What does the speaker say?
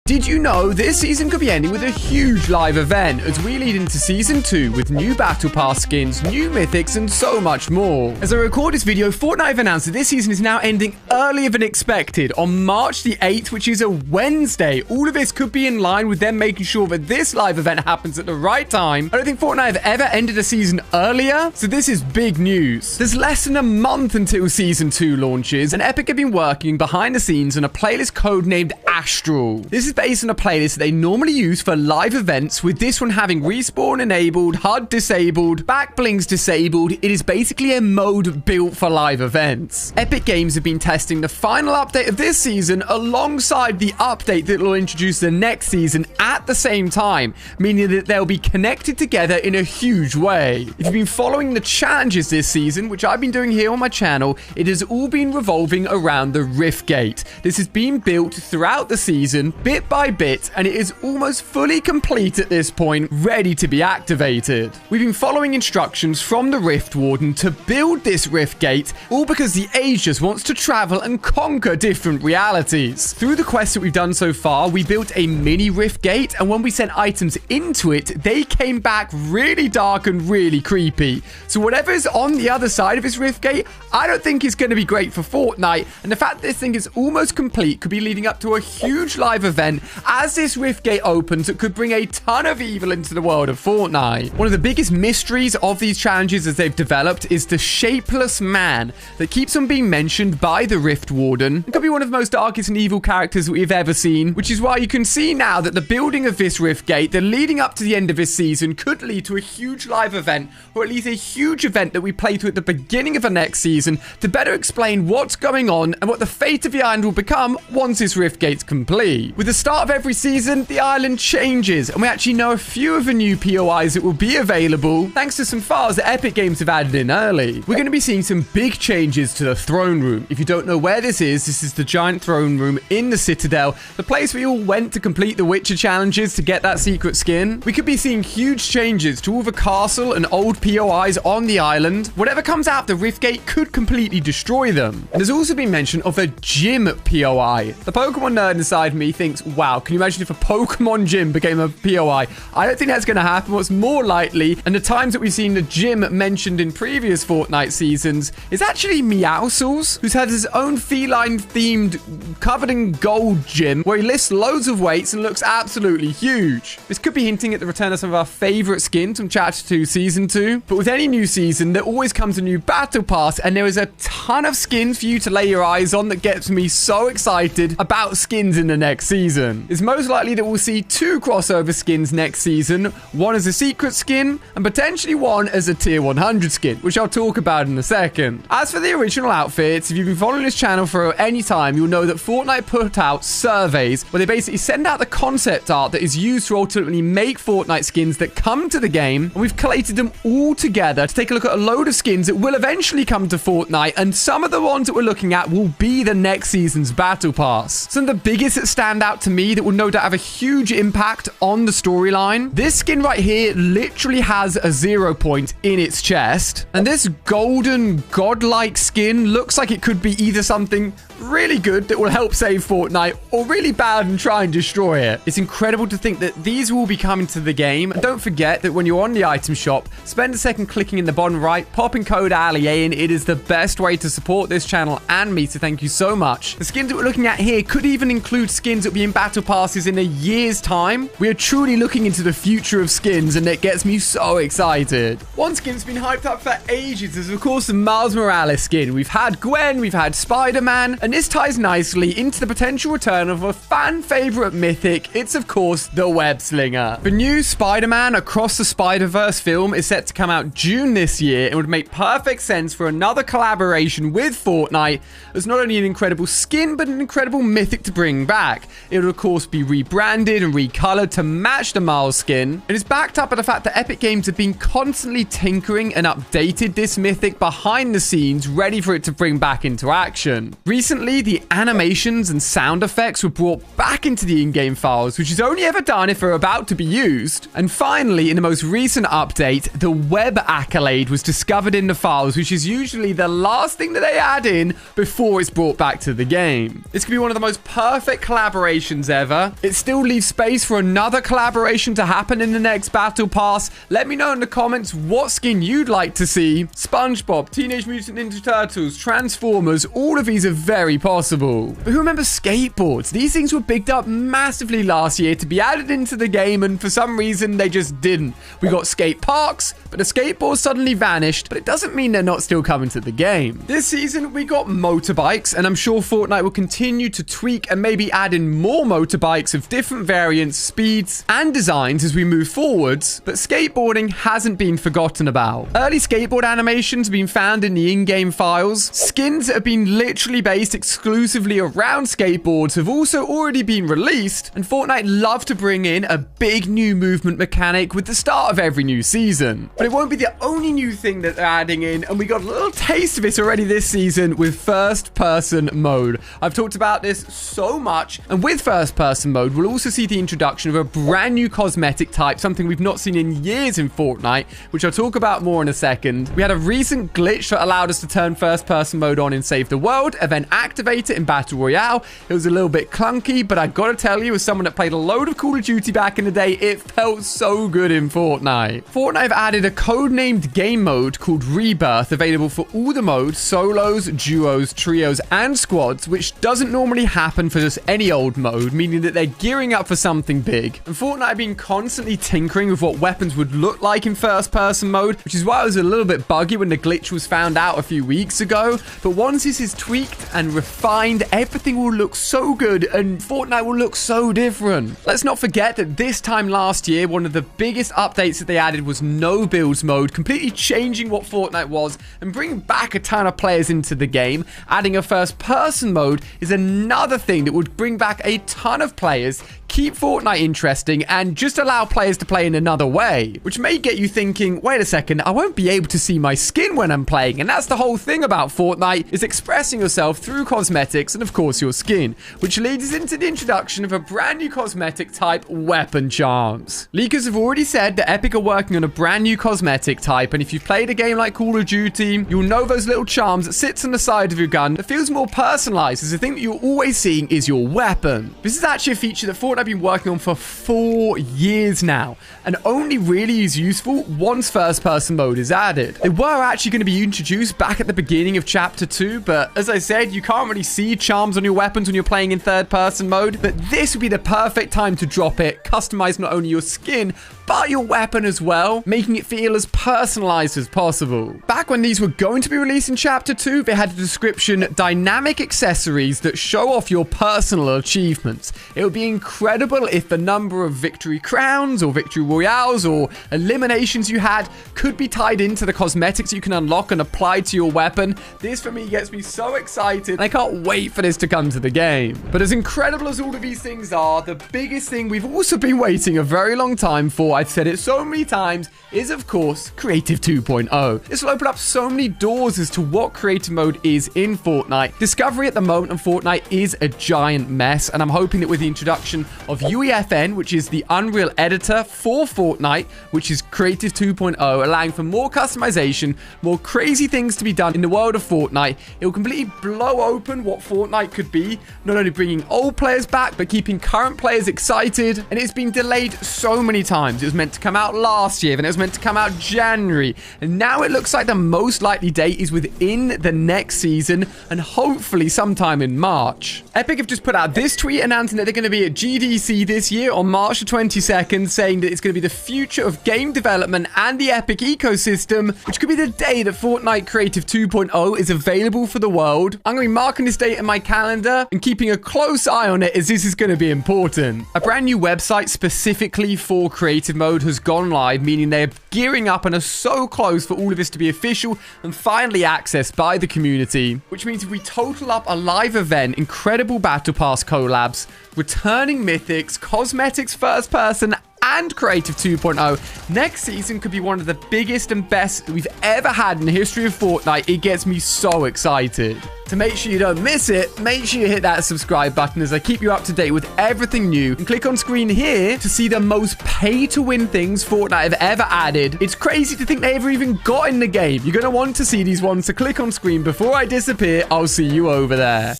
Did you know this season could be ending with a huge live event as we lead into Season 2 with new Battle Pass skins, new mythics, and so much more? As I record this video, Fortnite have announced that this season is now ending earlier than expected on March the 8th, which is a Wednesday. All of this could be in line with them making sure that this live event happens at the right time. I don't think Fortnite have ever ended a season earlier, so this is big news. There's less than a month until Season 2 launches, and Epic have been working behind the scenes on a playlist codenamed Astral. This is based on a playlist that they normally use for live events, with this one having respawn enabled, HUD disabled, back blings disabled. It is basically a mode built for live events. Epic Games have been testing the final update of this season alongside the update that will introduce the next season at the same time, meaning that they'll be connected together in a huge way. If you've been following the challenges this season, which I've been doing here on my channel, it has all been revolving around the Rift Gate. This has been built throughout the season, bit by bit, and it is almost fully complete at this point, ready to be activated. We've been following instructions from the Rift Warden to build this Rift Gate, all because the Aegis wants to travel and conquer different realities. Through the quests that we've done so far, we built a mini Rift Gate, and when we sent items into it, they came back really dark and really creepy. So whatever is on the other side of this Rift Gate, I don't think is going to be great for Fortnite, and the fact that this thing is almost complete could be leading up to a huge live event. As this Rift Gate opens, it could bring a ton of evil into the world of Fortnite. One of the biggest mysteries of these challenges as they've developed is the shapeless man that keeps on being mentioned by the Rift Warden. It could be one of the most darkest and evil characters that we've ever seen, which is why you can see now that the building of this Rift Gate, the leading up to the end of this season, could lead to a huge live event, or at least a huge event that we play through at the beginning of the next season to better explain what's going on and what the fate of the island will become once this Rift Gate's complete. With the start of every season, the island changes, and we actually know a few of the new POIs that will be available thanks to some files that Epic Games have added in early. We're going to be seeing some big changes to the throne room. If you don't know where this is the giant throne room in the Citadel, the place we all went to complete the Witcher challenges to get that secret skin. We could be seeing huge changes to all the castle and old POIs on the island. Whatever comes out of the Rift Gate could completely destroy them. And there's also been mention of a gym POI. The Pokemon nerd inside me thinks, wow, can you imagine if a Pokemon gym became a POI? I don't think that's going to happen. What's more likely, and the times that we've seen the gym mentioned in previous Fortnite seasons, is actually Meowscles, who's had his own feline-themed, covered in gold gym, where he lifts loads of weights and looks absolutely huge. This could be hinting at the return of some of our favorite skins from Chapter 2 Season 2, but with any new season, there always comes a new Battle Pass, and there is a ton of skins for you to lay your eyes on that gets me so excited about skins in the next season. It's most likely that we'll see 2 crossover skins next season, one as a secret skin and potentially one as a tier 100 skin, which I'll talk about in a second. As for the original outfits, if you've been following this channel for any time, you'll know that Fortnite put out surveys where they basically send out the concept art that is used to ultimately make Fortnite skins that come to the game, and we've collated them all together to take a look at a load of skins that will eventually come to Fortnite, and some of the ones that we're looking at will be the next season's Battle Pass. Some of the biggest that stand out to me that will no doubt have a huge impact on the storyline. This skin right here literally has a 0 point in its chest, and this golden godlike skin looks like it could be either something really good that will help save Fortnite or really bad and try and destroy it. It's incredible to think that these will be coming to the game. And don't forget that when you're on the item shop, spend a second clicking in the bottom right, popping code ALIA in. It is the best way to support this channel and me, so thank you so much. The skins that we're looking at here could even include skins that will be in battle passes in a year's time. We are truly looking into the future of skins, and it gets me so excited. One skin's been hyped up for ages is of course the Miles Morales skin. We've had Gwen, we've had Spider-Man, and this ties nicely into the potential return of a fan favorite mythic. It's of course the Web Slinger. The new Spider-Man Across the Spider-Verse film is set to come out June this year. It would make perfect sense for another collaboration with Fortnite as not only an incredible skin but an incredible mythic to bring back. It would of course be rebranded and recolored to match the Miles skin. It is backed up by the fact that Epic Games have been constantly tinkering and updated this mythic behind the scenes, ready for it to bring back into action. Recently, the animations and sound effects were brought back into the in-game files, which is only ever done if they're about to be used. And finally, in the most recent update, the web accolade was discovered in the files, which is usually the last thing that they add in before it's brought back to the game. This could be one of the most perfect collaborations collaborations ever. It still leaves space for another collaboration to happen in the next Battle Pass. Let me know in the comments what skin you'd like to see. SpongeBob, Teenage Mutant Ninja Turtles, Transformers, all of these are very possible. But who remembers skateboards? These things were bigged up massively last year to be added into the game, and for some reason they just didn't. We got skate parks, but the skateboards suddenly vanished, but it doesn't mean they're not still coming to the game. This season we got motorbikes, and I'm sure Fortnite will continue to tweak and maybe add in more motorbikes of different variants, speeds, and designs as we move forwards, but skateboarding hasn't been forgotten about. Early skateboard animations have been found in the in-game files. Skins that have been literally based exclusively around skateboards have also already been released, and Fortnite love to bring in a big new movement mechanic with the start of every new season. But it won't be the only new thing that they're adding in, and we got a little taste of it already this season with first-person mode. I've talked about this so much, and with first-person mode, we'll also see the introduction of a brand new cosmetic type, something we've not seen in years in Fortnite, which I'll talk about more in a second. We had a recent glitch that allowed us to turn first-person mode on in Save the World, and then activate it in Battle Royale. It was a little bit clunky, but I gotta tell you, as someone that played a load of Call of Duty back in the day, it felt so good in Fortnite. Fortnite have added a codenamed game mode called Rebirth, available for all the modes, solos, duos, trios, and squads, which doesn't normally happen for just any old mode, meaning that they're gearing up for something big. And Fortnite have been constantly tinkering with what weapons would look like in first-person mode, which is why it was a little bit buggy when the glitch was found out a few weeks ago. But once this is tweaked and refined, everything will look so good, and Fortnite will look so different. Let's not forget that this time last year, one of the biggest updates that they added was no builds mode, completely changing what Fortnite was and bringing back a ton of players into the game. Adding a first-person mode is another thing that would bring back a ton of players, keep Fortnite interesting, and just allow players to play in another way, which may get you thinking, wait a second, I won't be able to see my skin when I'm playing. And that's the whole thing about Fortnite, is expressing yourself through cosmetics and of course your skin, which leads us into the introduction of a brand new cosmetic type, weapon charms. Leakers have already said that Epic are working on a brand new cosmetic type, and if you've played a game like Call of Duty, you'll know those little charms that sits on the side of your gun that feels more personalized, as the thing that you're always seeing is your weapon. This is actually a feature that Fortnite have been working on for 4 years now, and only really is useful once first-person mode is added. They were actually going to be introduced back at the beginning of Chapter 2, but as I said, you can't really see charms on your weapons when you're playing in third-person mode, but this would be the perfect time to drop it, customize not only your skin, but your weapon as well, making it feel as personalized as possible. Back when these were going to be released in Chapter 2, they had a description, dynamic accessories that show off your personal achievements. It would be incredible if the number of victory crowns or victory royales or eliminations you had could be tied into the cosmetics you can unlock and apply to your weapon. This for me gets me so excited, and I can't wait for this to come to the game. But as incredible as all of these things are, the biggest thing we've also been waiting a very long time for, I've said it so many times, is of course Creative 2.0. This will open up so many doors as to what creative mode is in Fortnite. Discovery at the moment on Fortnite is a giant mess, and I'm hoping that with the introduction of UEFN, which is the Unreal editor for Fortnite, which is Creative 2.0, allowing for more customization, more crazy things to be done in the world of Fortnite, it will completely blow open what Fortnite could be, not only bringing old players back, but keeping current players excited. And it's been delayed so many times. It was meant to come out last year, then it was meant to come out January, and now it looks like the most likely date is within the next season, and hopefully sometime in March. Epic have just put out this tweet announcing that they're going to be at GDC this year on March the 22nd, saying that it's going to be the future of game development and the Epic ecosystem, which could be the day that Fortnite Creative 2.0 is available for the world. I'm going to be marking this date in my calendar and keeping a close eye on it, as this is going to be important. A brand new website specifically for creative mode has gone live, meaning they're gearing up and are so close for all of this to be official and finally accessed by the community, which means if we total up a live event, incredible Battle Pass collabs, returning mythics, cosmetics, first person, and Creative 2.0, next season could be one of the biggest and best we've ever had in the history of Fortnite. It gets me so excited. To make sure you don't miss it, make sure you hit that subscribe button as I keep you up to date with everything new, and click on screen here to see the most pay-to-win things Fortnite have ever added. It's crazy to think they ever even got in the game. You're going to want to see these ones, so click on screen. Before I disappear, I'll see you over there.